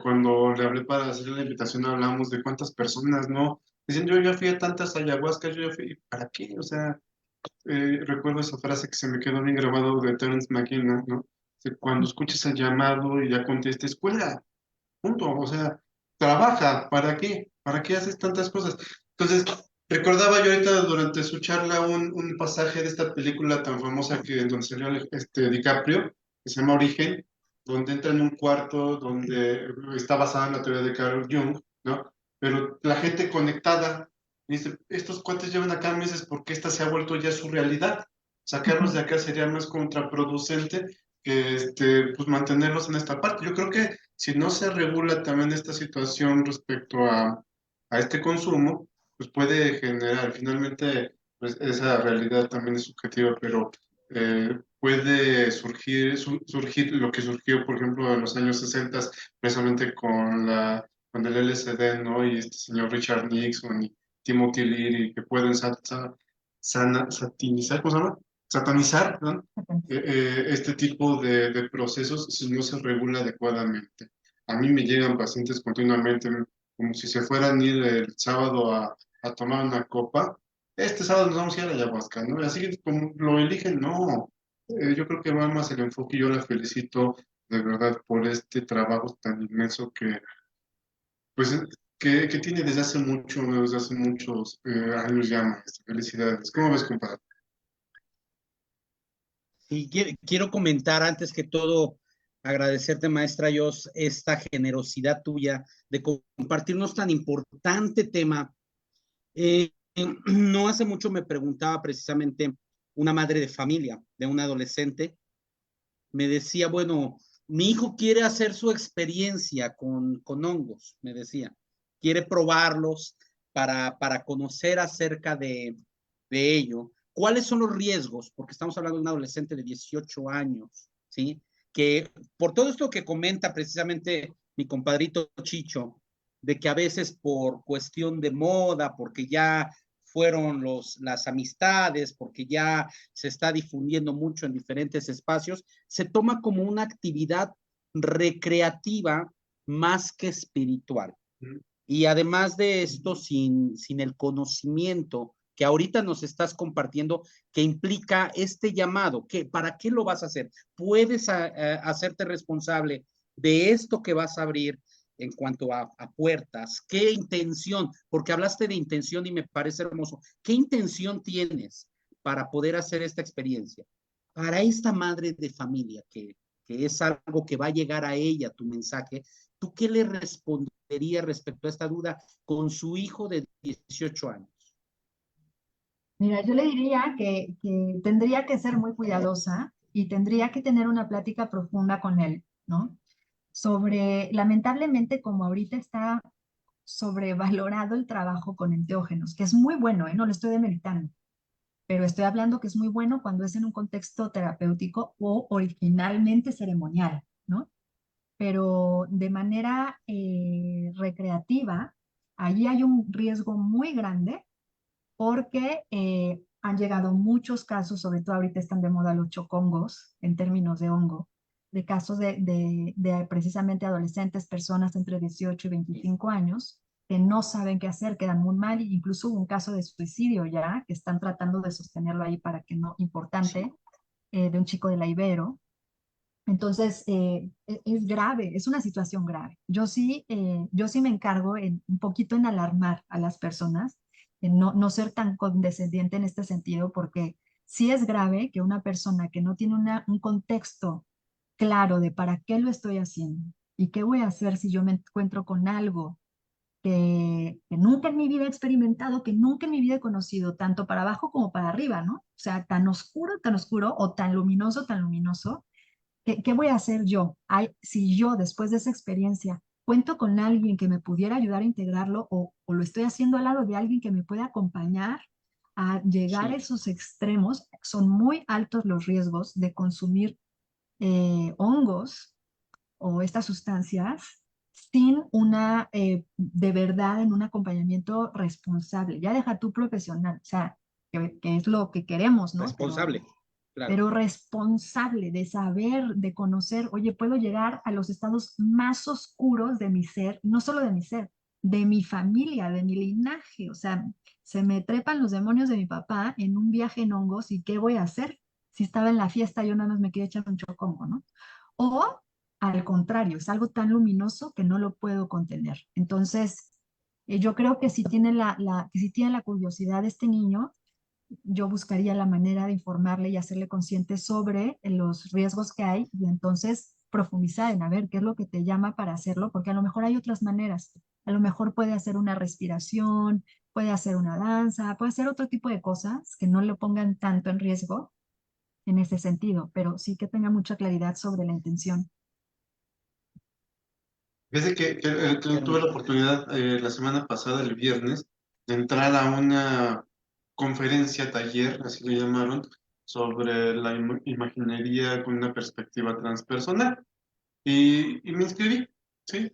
Cuando le hablé para hacerle la invitación, hablamos de cuántas personas, ¿no? Dicen, yo ya fui a tantas ayahuascas, yo ya fui, ¿para qué? O sea, recuerdo esa frase que se me quedó bien grabado de Terence McKenna, ¿no? Cuando escuches el llamado y ya contestes, escuela, punto, o sea, trabaja, ¿para qué? ¿Para qué haces tantas cosas? Entonces, recordaba yo ahorita durante su charla un pasaje de esta película tan famosa que donde salió DiCaprio, que se llama Origen, donde entra en un cuarto donde está basada en la teoría de Carl Jung, ¿no? Pero la gente conectada dice, estos cuates llevan acá meses porque esta se ha vuelto ya su realidad. Sacarlos de acá sería más contraproducente que pues mantenerlos en esta parte. Yo creo que si no se regula también esta situación respecto a este consumo, pues puede generar, finalmente, pues esa realidad también es subjetiva, pero puede surgir lo que surgió, por ejemplo, en los años 60, precisamente con el LSD, ¿no? Y este señor Richard Nixon y Timothy Leary, que pueden satinizar, ¿cómo se llama? Satanizar, ¿no? Este tipo de procesos si no se regula adecuadamente. A mí me llegan pacientes continuamente, como si se fueran a ir el sábado a tomar una copa. Este sábado nos vamos a ir a ayahuasca, ¿no? Así que como lo eligen, no. Yo creo que va más el enfoque y yo la felicito de verdad por este trabajo tan inmenso pues, que tiene desde hace mucho, ¿no? Desde hace muchos años ya, maestra. Felicidades. ¿Cómo ves, compadre? Y quiero comentar antes que todo, agradecerte, maestra Jos, esta generosidad tuya de compartirnos tan importante tema. No hace mucho me preguntaba precisamente una madre de familia de un adolescente, me decía, bueno, mi hijo quiere hacer su experiencia con hongos, me decía, quiere probarlos para conocer acerca de ello. ¿Cuáles son los riesgos? Porque estamos hablando de un adolescente de 18 años, ¿sí? Que por todo esto que comenta precisamente mi compadrito Chicho, de que a veces por cuestión de moda, porque ya fueron las amistades, porque ya se está difundiendo mucho en diferentes espacios, se toma como una actividad recreativa más que espiritual. Y además de esto, sin el conocimiento que ahorita nos estás compartiendo, que implica este llamado, que ¿para qué lo vas a hacer? Puedes hacerte responsable de esto que vas a abrir en cuanto a puertas. ¿Qué intención? Porque hablaste de intención y me parece hermoso. ¿Qué intención tienes para poder hacer esta experiencia? Para esta madre de familia que es algo que va a llegar a ella, tu mensaje, ¿tú qué le responderías respecto a esta duda con su hijo de 18 años? Mira, yo le diría que tendría que ser muy cuidadosa y tendría que tener una plática profunda con él, ¿no? Sobre, lamentablemente, como ahorita está sobrevalorado el trabajo con enteógenos, que es muy bueno, ¿eh? No lo estoy demeritando, pero estoy hablando que es muy bueno cuando es en un contexto terapéutico o originalmente ceremonial, ¿no? Pero de manera recreativa, allí hay un riesgo muy grande porque han llegado muchos casos, sobre todo ahorita están de moda los chocongos en términos de hongo, de casos de precisamente adolescentes, personas entre 18 y 25 años, que no saben qué hacer, quedan muy mal, e incluso hubo un caso de suicidio ya, que están tratando de sostenerlo ahí para que no, importante, de un chico de la Ibero. Entonces, es grave, es una situación grave. Yo sí me encargo un poquito en alarmar a las personas, en no ser tan condescendiente en este sentido, porque sí es grave que una persona que no tiene un contexto claro de para qué lo estoy haciendo y qué voy a hacer si yo me encuentro con algo que nunca en mi vida he experimentado, que nunca en mi vida he conocido, tanto para abajo como para arriba, ¿no? O sea, tan oscuro o tan luminoso. ¿Qué voy a hacer yo? Si yo después de esa experiencia cuento con alguien que me pudiera ayudar a integrarlo o lo estoy haciendo al lado de alguien que me pueda acompañar a llegar a Sí, esos extremos, son muy altos los riesgos de consumir hongos o estas sustancias sin de verdad, en un acompañamiento responsable. Ya deja tú profesional, o sea, que es lo que queremos, ¿no? responsable, claro. Pero responsable de saber, de conocer, oye, puedo llegar a los estados más oscuros de mi ser, no solo de mi ser, de mi familia, de mi linaje, o sea, se me trepan los demonios de mi papá en un viaje en hongos y ¿qué voy a hacer? Si estaba en la fiesta, yo nada más me quería echar un chocongo, ¿no? O al contrario, es algo tan luminoso que no lo puedo contener. Entonces, yo creo que que si tiene la curiosidad de este niño, yo buscaría la manera de informarle y hacerle consciente sobre los riesgos que hay y entonces profundizar en a ver qué es lo que te llama para hacerlo, porque a lo mejor hay otras maneras. A lo mejor puede hacer una respiración, puede hacer una danza, puede hacer otro tipo de cosas que no le pongan tanto en riesgo en ese sentido, pero sí que tenga mucha claridad sobre la intención. Desde que tuve la Hermoso. oportunidad la semana pasada, el viernes, de entrar a una conferencia, taller, así lo llamaron, sobre la imaginería con una perspectiva transpersonal. Y me inscribí, ¿sí?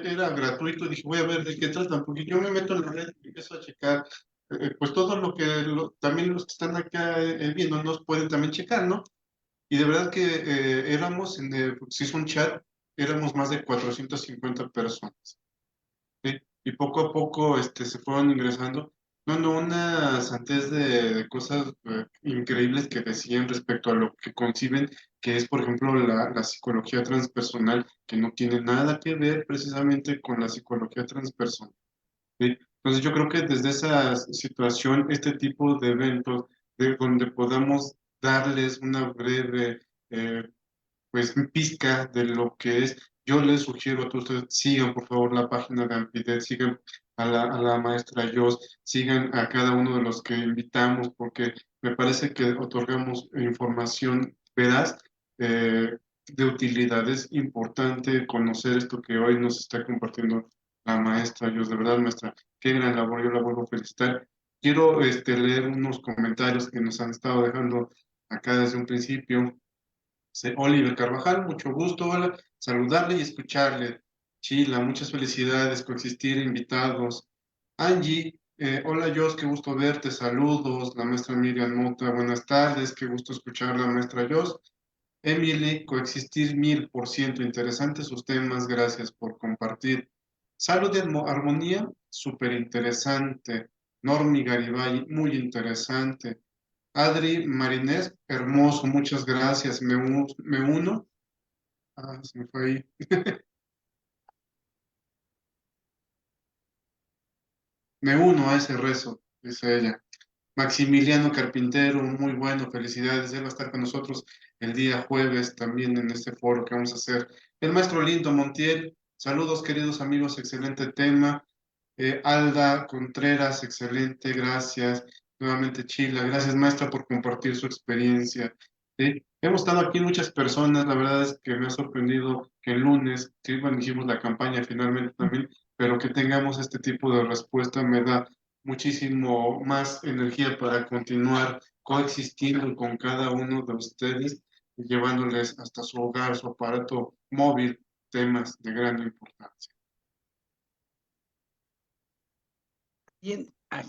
Era gratuito, dije, voy a ver de qué tratan, porque yo me meto en la red y empiezo a checar, pues todo lo que también los que están acá viendo nos pueden también checar, ¿no? Y de verdad que éramos, se hizo un chat, éramos más de 450 personas. ¿Sí? Y poco a poco se fueron ingresando. No, no, una santez de cosas increíbles que decían respecto a lo que conciben, que es, por ejemplo, la psicología transpersonal, que no tiene nada que ver precisamente con la psicología transpersonal. ¿Sí? Entonces yo creo que desde esa situación, este tipo de eventos, de donde podamos darles una breve pues pizca de lo que es. Yo les sugiero a todos ustedes, sigan por favor la página de Ampidet, sigan a la maestra Jos, sigan a cada uno de los que invitamos, porque me parece que otorgamos información veraz, de utilidad. Es importante conocer esto que hoy nos está compartiendo la maestra Jos. De verdad, maestra, qué gran labor, yo la vuelvo a felicitar. Quiero leer unos comentarios que nos han estado dejando acá desde un principio. Oliver Carvajal, mucho gusto, hola, saludarle y escucharle. Chila, muchas felicidades, coexistir, invitados. Angie, hola Jos, qué gusto verte, saludos. La maestra Miriam Mota, buenas tardes, qué gusto escuchar la maestra Jos. Emily, coexistir 1000%, interesantes sus temas, gracias por compartir. Salud y armonía, súper interesante. Normi Garibay, muy interesante. Adri Marinés, hermoso, muchas gracias. Me uno. Ah, se me fue ahí. Me uno a ese rezo, dice ella. Maximiliano Carpintero, muy bueno, felicidades. Él va a estar con nosotros el día jueves también en este foro que vamos a hacer. El maestro Lindo Montiel, saludos queridos amigos, excelente tema. Alda Contreras, excelente, gracias. Nuevamente Chila, gracias maestra por compartir su experiencia. ¿Sí? Hemos estado aquí muchas personas, la verdad es que me ha sorprendido que el lunes, sí, bueno, hicimos la campaña finalmente también, pero que tengamos este tipo de respuesta me da muchísimo más energía para continuar coexistiendo con cada uno de ustedes y llevándoles hasta su hogar, su aparato móvil, temas de gran importancia.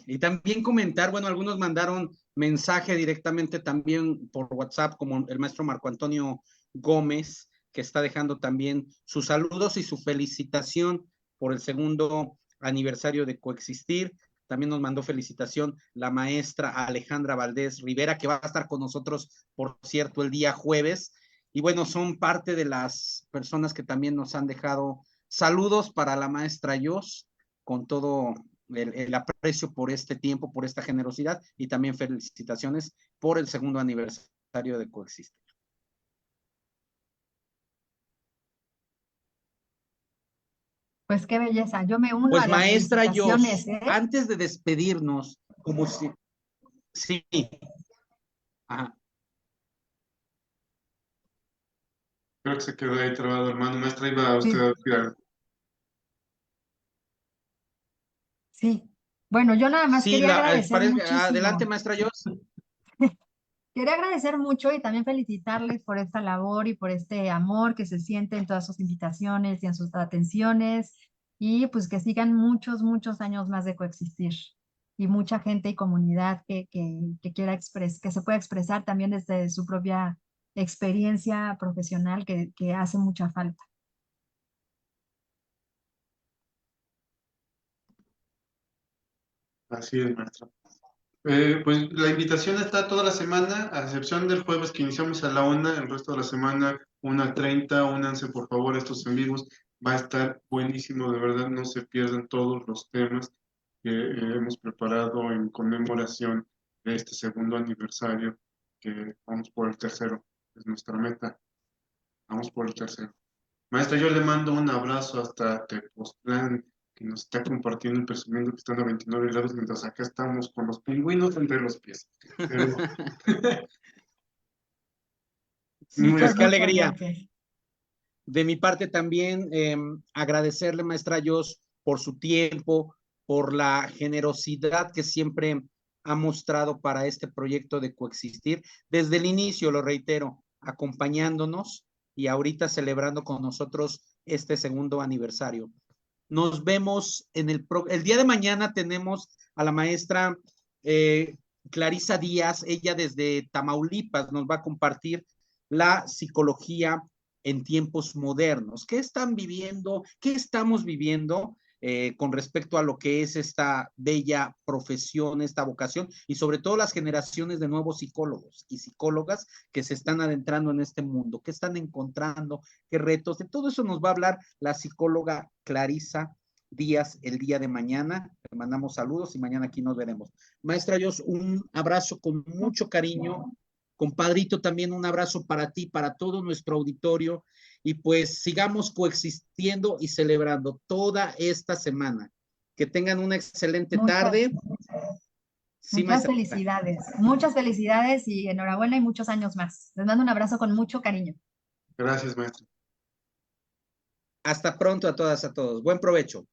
Y también comentar, bueno, algunos mandaron mensaje directamente también por WhatsApp, como el maestro Marco Antonio Gómez, que está dejando también sus saludos y su felicitación por el segundo aniversario de Coexistir. También nos mandó felicitación la maestra Alejandra Valdés Rivera, que va a estar con nosotros, por cierto, el día jueves. Y bueno, son parte de las personas que también nos han dejado saludos para la maestra Jos, con todo el aprecio por este tiempo, por esta generosidad, y también felicitaciones por el segundo aniversario de Coexistir. Pues qué belleza, yo me uno Pues a las maestra felicitaciones, Jos, ¿eh? antes de despedirnos, como si, sí, ajá. Creo que se quedó ahí trabado, hermano. Maestra, iba usted Sí, a decir algo. sí. Bueno, yo nada más Sí, quería agradecer adelante, muchísimo. maestra Jos. Quería agradecer mucho y también felicitarles por esta labor y por este amor que se siente en todas sus invitaciones y en sus atenciones y pues que sigan muchos, muchos años más de coexistir y mucha gente y comunidad que quiera que se pueda expresar también desde su propia experiencia profesional que hace mucha falta. Así es, maestra. Pues la invitación está toda la semana, a excepción del jueves que iniciamos a la 1, el resto de la semana 1:30, únanse por favor a estos en vivos, va a estar buenísimo, de verdad no se pierdan todos los temas que hemos preparado en conmemoración de este segundo aniversario, que vamos por el tercero, es nuestra meta, vamos por el tercero. Maestra, yo le mando un abrazo hasta Tepoztlán, que nos está compartiendo y presumiendo que están a 29 grados, mientras acá estamos con los pingüinos entre los pies. Pero, muy Pues Muchas, qué muchas alegría. gracias. De mi parte también, agradecerle, maestra Jos, por su tiempo, por la generosidad que siempre ha mostrado para este proyecto de Coexistir. Desde el inicio, lo reitero, acompañándonos y ahorita celebrando con nosotros este segundo aniversario. Nos vemos en el día de mañana. Tenemos a la maestra Clarisa Díaz. Ella desde Tamaulipas nos va a compartir la psicología en tiempos modernos. ¿Qué están viviendo? ¿Qué estamos viviendo con respecto a lo que es esta bella profesión, esta vocación, y sobre todo las generaciones de nuevos psicólogos y psicólogas que se están adentrando en este mundo? ¿Qué están encontrando? ¿Qué retos? De todo eso nos va a hablar la psicóloga Clarisa Díaz el día de mañana. Le mandamos saludos y mañana aquí nos veremos. Maestra Jos, un abrazo con mucho cariño. Compadrito, también un abrazo para ti, para todo nuestro auditorio, y pues sigamos coexistiendo y celebrando toda esta semana. Que tengan una excelente tarde. Sí, muchas maestra. muchas felicidades y enhorabuena y muchos años más. Les mando un abrazo con mucho cariño. Gracias, maestra. Hasta pronto a todas, a todos. Buen provecho.